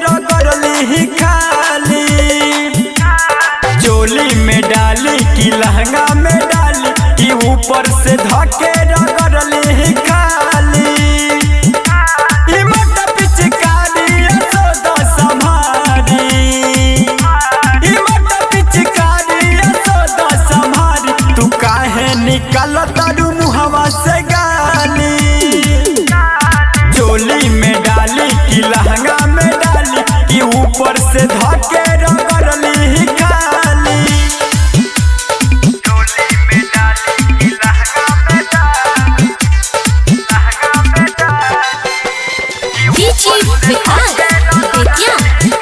रगड़ली खाली, चोली में डाली कि लहंगा में डाली कि ऊपर से धके रगड़ली खाली। इमट पिचकारी सोदा संभारी, इमट पिचकारी सोदा संभारी, तू काहे निकल तारू मुहवा से गाली। चोली में डाली कि लहंगा में डाली कि ऊपर से धके रगड़ली खाली। चोली में डाली कि लहंगा में डाली, लहंगा में डाली कि ऊपर से धके रगड़ली खाली।